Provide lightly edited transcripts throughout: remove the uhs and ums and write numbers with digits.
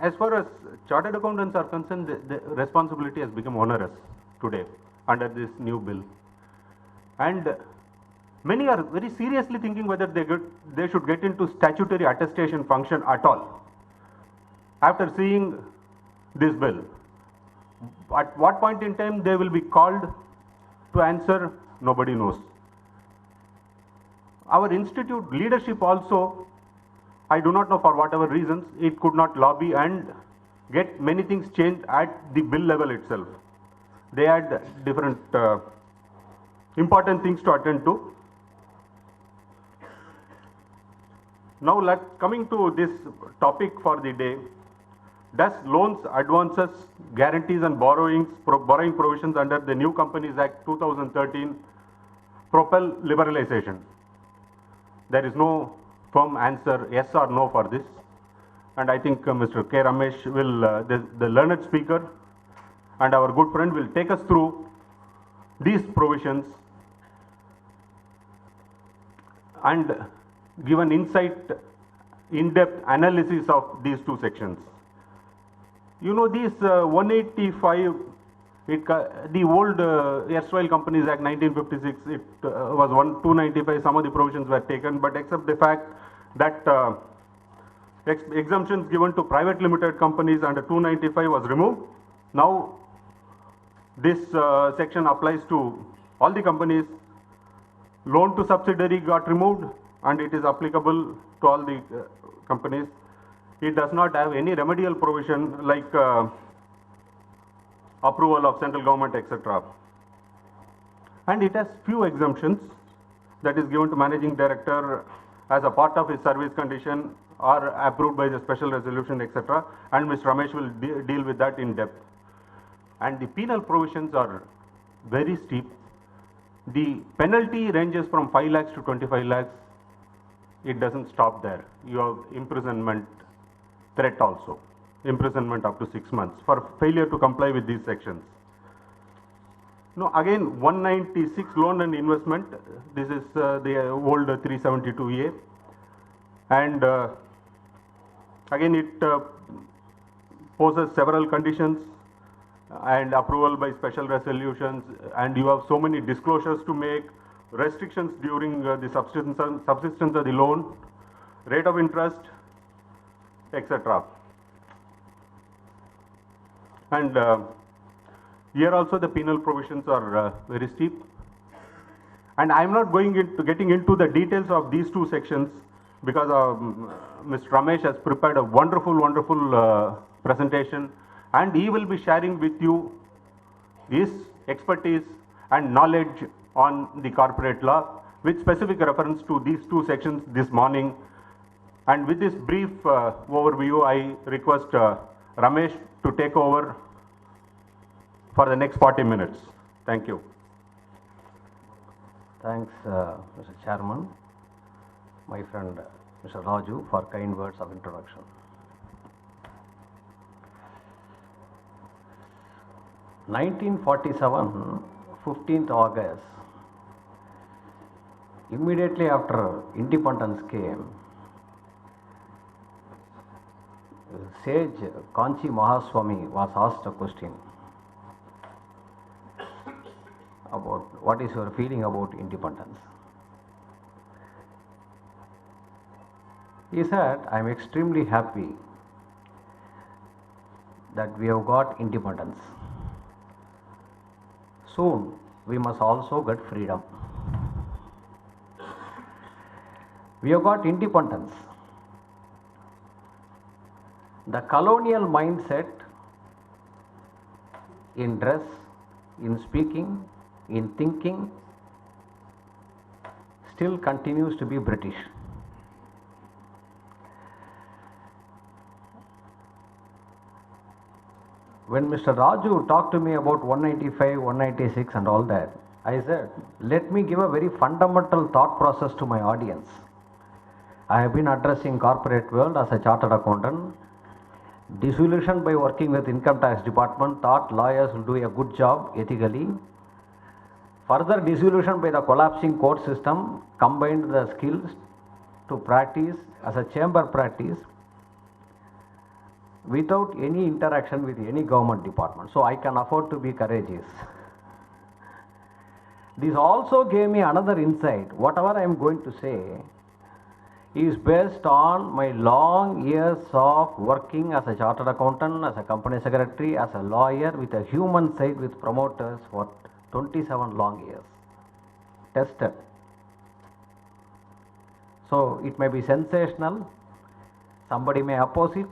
as far as chartered accountants are concerned, the responsibility has become onerous today under this new bill. And many are very seriously thinking whether they should get into statutory attestation function at all after seeing this bill. At what point in time they will be called to answer, nobody knows. Our institute leadership also, I do not know for whatever reasons, it could not lobby and get many things changed at the bill level itself. They had different important things to attend to. Now coming to this topic for the day, does loans, advances, guarantees and borrowing provisions under the New Companies Act 2013 propel liberalization? There is no firm answer, yes or no, for this. And I think Mr. K. Ramesh will, the learned speaker and our good friend, will take us through these provisions and give an insight, in-depth analysis of these two sections. You know, these 185, the old erstwhile Companies Act 1956, it was 295, some of the provisions were taken, but except the fact that exemptions given to private limited companies under 295 was removed. Now, this section applies to all the companies. Loan to subsidiary got removed and it is applicable to all the companies. It does not have any remedial provision like approval of central government, etc. And it has few exemptions that is given to managing director as a part of his service condition or approved by the special resolution, etc. And Mr. Ramesh will deal with that in depth. And the penal provisions are very steep. The penalty ranges from 5 lakhs to 25 lakhs. It doesn't stop there. You have imprisonment threat also. Imprisonment up to 6 months for failure to comply with these sections. Now again 196 loan and investment. This is the old 372A. And again it poses several conditions and approval by special resolutions, and you have so many disclosures to make, restrictions during the subsistence of the loan, rate of interest, etc. And here also the penal provisions are very steep. And I am not getting into the details of these two sections because Mr. Ramesh has prepared a wonderful presentation, and he will be sharing with you his expertise and knowledge on the corporate law with specific reference to these two sections this morning. And with this brief overview, I request Ramesh to take over for the next 40 minutes. Thank you. Thanks, Mr. Chairman, my friend Mr. Raju, for kind words of introduction. In 1947, 15th August, immediately after independence came, sage Kanchi Mahaswami was asked a question about what is your feeling about independence. He said, I am extremely happy that we have got independence. Soon we must also get freedom. We have got independence. The colonial mindset in dress, in speaking, in thinking still continues to be British. When Mr. Raju talked to me about 195, 196 and all that, I said, let me give a very fundamental thought process to my audience. I have been addressing corporate world as a chartered accountant, disillusioned by working with income tax department, thought lawyers will do a good job ethically. Further disillusioned by the collapsing court system, combined the skills to practice as a chamber practice. without any interaction with any government department. So I can afford to be courageous. This also gave me another insight. Whatever I am going to say is based on my long years of working as a chartered accountant, as a company secretary, as a lawyer, with a human side with promoters for 27 long years. Tested. So it may be sensational, somebody may oppose it,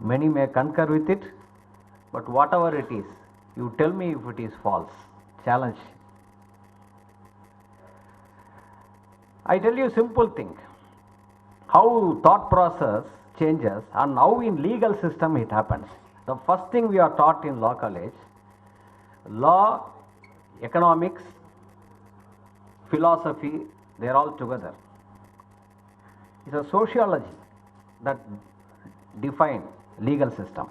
many may concur with it, but whatever it is, you tell me if it is false. Challenge. I tell you simple thing. How thought process changes and how in legal system it happens. The first thing we are taught in law college, law, economics, philosophy, they are all together. It's a sociology that define legal system.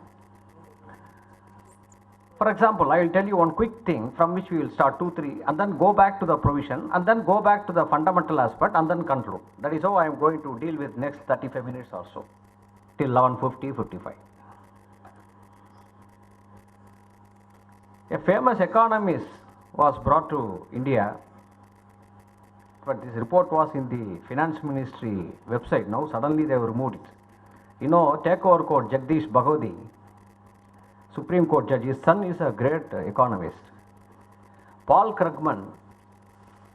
For example, I will tell you one quick thing from which we will start 2, 3 and then go back to the provision and then go back to the fundamental aspect and then conclude. That is how I am going to deal with next 35 minutes or so till 11:50, 55. A famous economist was brought to India, but this report was in the finance ministry website. Now suddenly they have removed it. You know, takeover court Jagdish Bhagodi, Supreme Court judge, his son is a great economist. Paul Krugman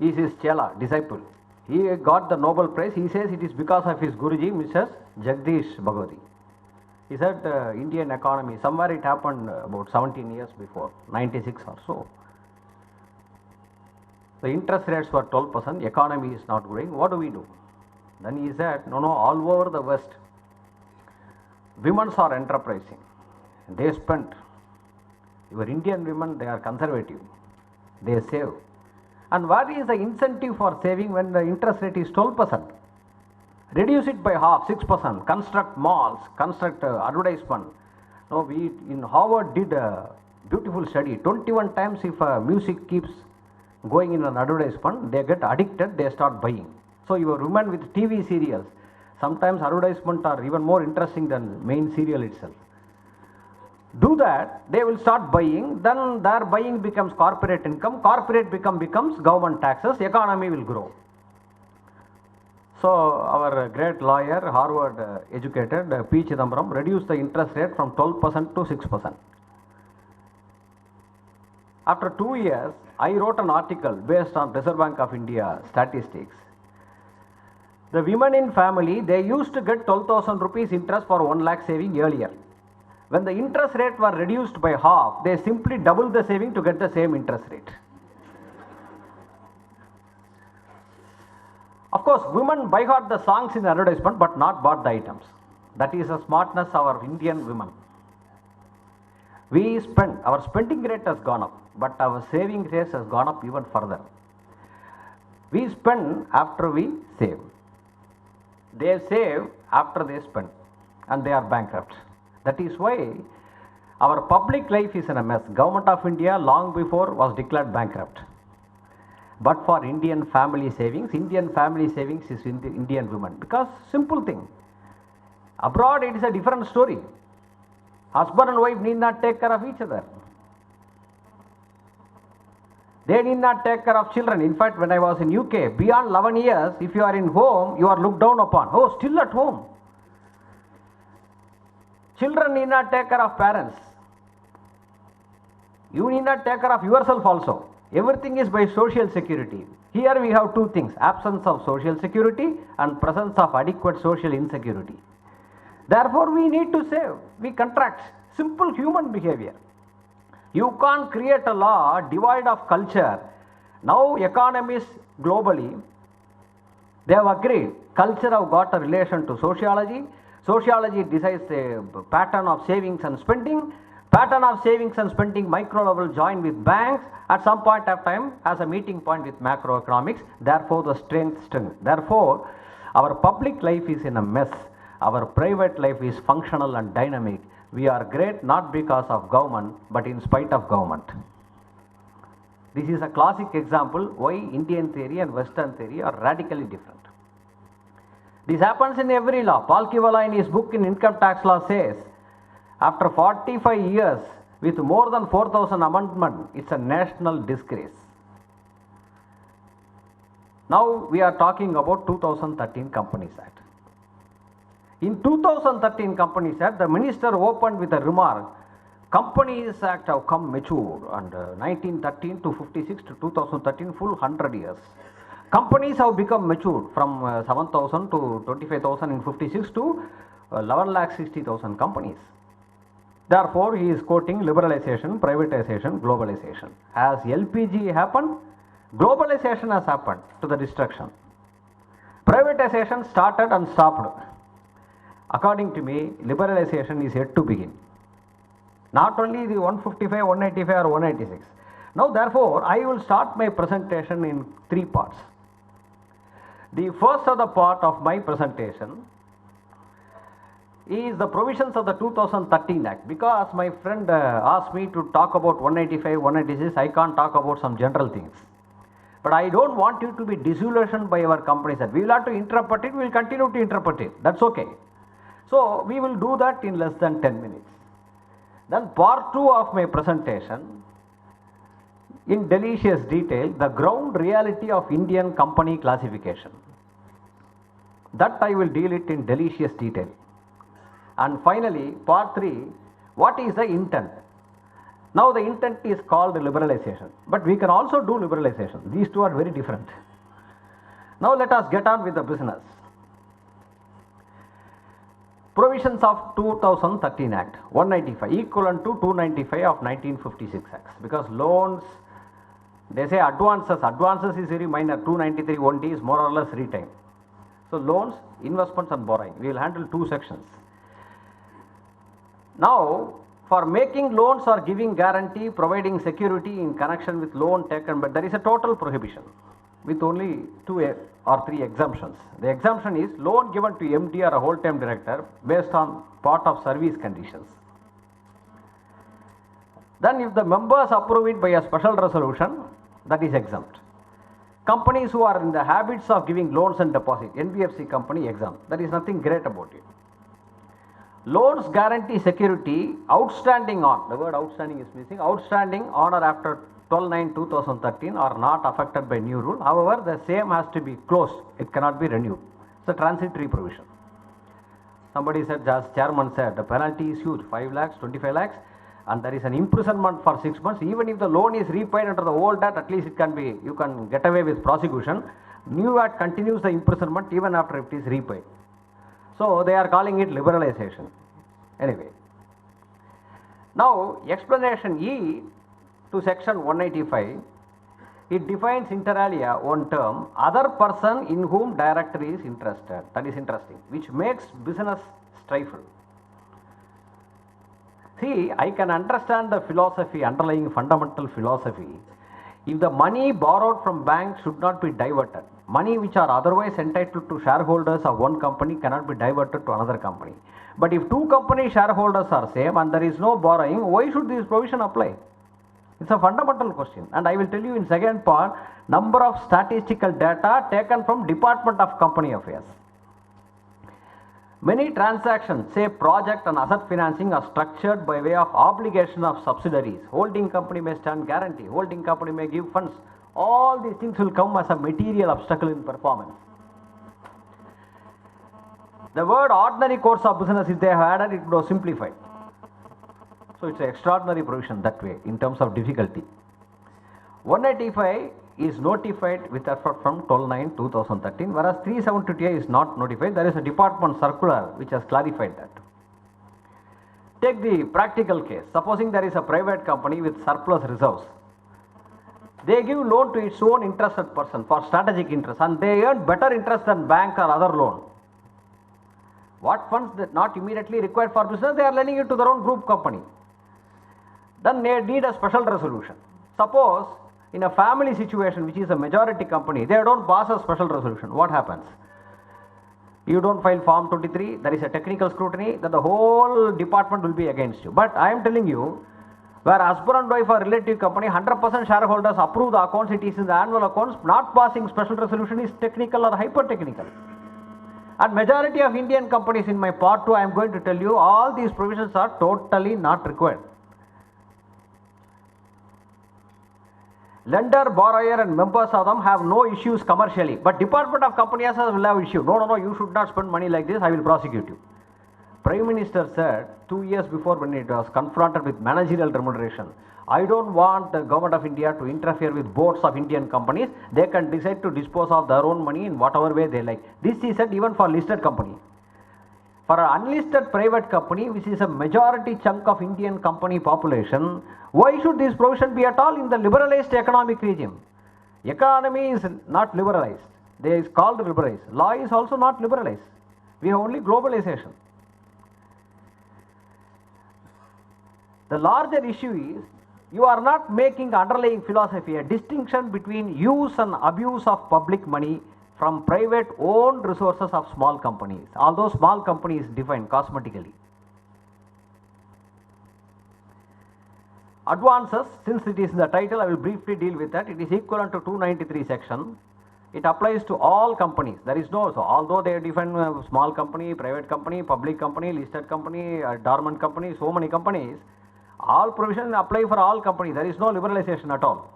is his chela, disciple. He got the Nobel Prize. He says it is because of his Guruji, Mrs. Jagdish Bhagodi. He said Indian economy, somewhere it happened about 17 years before, 96 or so. The interest rates were 12%, economy is not growing. What do we do? Then he said, no, all over the West, women are enterprising. They spend. Your Indian women, they are conservative. They save. And what is the incentive for saving when the interest rate is 12%? Reduce it by half, 6%. Construct malls, construct advertisement. No, we in Harvard did a beautiful study. 21 times if music keeps going in an advertisement, they get addicted, they start buying. So your women with TV serials, sometimes advertisements are even more interesting than main serial itself. Do that, they will start buying, then their buying becomes corporate income, corporate becomes government taxes, economy will grow. So our great lawyer, Harvard educated, P. Chidambaram, reduced the interest rate from 12% to 6%. After 2 years, I wrote an article based on Reserve Bank of India statistics. The women in family, they used to get 12,000 rupees interest for 1 lakh saving earlier. When the interest rate were reduced by half, they simply doubled the saving to get the same interest rate. Of course, women buy out the songs in the advertisement but not bought the items. That is the smartness of our Indian women. We spend, our spending rate has gone up, but our saving rate has gone up even further. We spend after we save. They save after they spend and they are bankrupt. That is why our public life is in a mess. Government of India long before was declared bankrupt. But for Indian family savings is in the Indian women. Because simple thing, abroad it is a different story. Husband and wife need not take care of each other. They need not take care of children. In fact, when I was in UK, beyond 11 years, if you are in home, you are looked down upon. Oh, still at home. Children need not take care of parents. You need not take care of yourself also. Everything is by social security. Here we have two things, absence of social security and presence of adequate social insecurity. Therefore, we need to save. We contract. Simple human behavior. You can't create a law devoid of culture. Now economists globally, they have agreed. Culture have got a relation to sociology. Sociology decides a pattern of savings and spending. Pattern of savings and spending micro level join with banks at some point of time as a meeting point with macroeconomics. Therefore, the strength. Therefore, our public life is in a mess. Our private life is functional and dynamic. We are great not because of government, but in spite of government. This is a classic example why Indian theory and Western theory are radically different. This happens in every law. Paul Kivala in his book in income tax law says, After 45 years, with more than 4,000 amendments, it's a national disgrace. Now we are talking about 2013 Companies Act. In 2013 Companies Act, the minister opened with a remark, Companies Act have come mature, and 1913 to 56 to 2013, full 100 years. Companies have become mature from 7,000 to 25,000 in 56 to 11,60,000 companies. Therefore, he is quoting liberalization, privatization, globalization. Has LPG happened? Globalization has happened to the destruction. Privatization started and stopped. According to me, liberalization is yet to begin. Not only the 155, 185 or 186. Now, therefore, I will start my presentation in three parts. The first other part of my presentation is the provisions of the 2013 Act. Because my friend asked me to talk about 185, 186, I can't talk about some general things. But I don't want you to be disillusioned by our Companies Act. We will have to interpret it, we will continue to interpret it. That's okay. So, we will do that in less than 10 minutes. Then part 2 of my presentation, in delicious detail, the ground reality of Indian company classification. That I will deal it in delicious detail. And finally, part 3, what is the intent? Now the intent is called liberalization, but we can also do liberalization. These two are very different. Now let us get on with the business. Provisions of 2013 Act, 195, equivalent to 295 of 1956 Acts. Because loans, they say advances is very minor, 293 1D is more or less retime. So loans, investments and borrowing, we will handle two sections. Now, for making loans or giving guarantee, providing security in connection with loan taken, but there is a total prohibition with only 2 or 3 exemptions. The exemption is loan given to MD or a whole-time director based on part of service conditions. Then if the members approve it by a special resolution, that is exempt. Companies who are in the habits of giving loans and deposit, NBFC company exempt. There is nothing great about it. Loans guarantee security outstanding on, the word outstanding is missing, outstanding on or after 12/9/2013 are not affected by new rule. However, the same has to be closed, it cannot be renewed. It's a transitory provision. Somebody said, as chairman said, the penalty is huge, 5 lakhs, 25 lakhs, and there is an imprisonment for 6 months. Even if the loan is repaid under the old act, at least it can be, you can get away with prosecution. New act continues the imprisonment even after it is repaid. So they are calling it liberalization. Anyway. Now, explanation E to section 185, it defines inter alia one term, other person in whom director is interested. That is interesting, which makes business stifle. See, I can understand the philosophy, underlying fundamental philosophy. If the money borrowed from banks should not be diverted, money which are otherwise entitled to shareholders of one company cannot be diverted to another company. But if two company shareholders are same and there is no borrowing, why should this provision apply? It's a fundamental question, and I will tell you in second part, number of statistical data taken from Department of Company Affairs. Many transactions, say project and asset financing, are structured by way of obligation of subsidiaries. Holding company may stand guarantee, holding company may give funds. All these things will come as a material obstacle in performance. The word ordinary course of business, if they have added, it would have simplified. So it's an extraordinary provision that way in terms of difficulty. 185 is notified with effect from 12/9/2013, whereas 372 is not notified. There is a department circular which has clarified that. Take the practical case. Supposing there is a private company with surplus reserves. They give loan to its own interested person for strategic interest, and they earn better interest than bank or other loan. What funds that not immediately required for business, they are lending it to their own group company. Then they need a special resolution. Suppose in a family situation, which is a majority company, they don't pass a special resolution. What happens? You don't file Form 23, there is a technical scrutiny, that the whole department will be against you. But I am telling you, where husband and wife are relative company, 100% shareholders approve the accounts, it is in the annual accounts, not passing special resolution is technical or hyper-technical. And majority of Indian companies, in my part 2, I am going to tell you, all these provisions are totally not required. Lender, borrower and members of them have no issues commercially, but Department of Company Affairs will have issue. No, you should not spend money like this, I will prosecute you. Prime Minister said 2 years before, when it was confronted with managerial remuneration, I don't want the government of India to interfere with boards of Indian companies. They can decide to dispose of their own money in whatever way they like. This he said even for listed company. For an unlisted private company, which is a majority chunk of Indian company population, why should this provision be at all in the liberalized economic regime? Economy is not liberalized. They is called liberalized. Law is also not liberalized. We have only globalization. The larger issue is, you are not making underlying philosophy a distinction between use and abuse of public money from private owned resources of small companies, although small company is defined cosmetically. Advances, since it is in the title, I will briefly deal with that. It is equivalent to 293 section. It applies to all companies. There is no, so although they define small company, private company, public company, listed company, dormant company, so many companies, all provisions apply for all companies. There is no liberalization at all.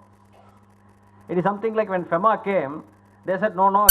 It is something like when FEMA came, they said no,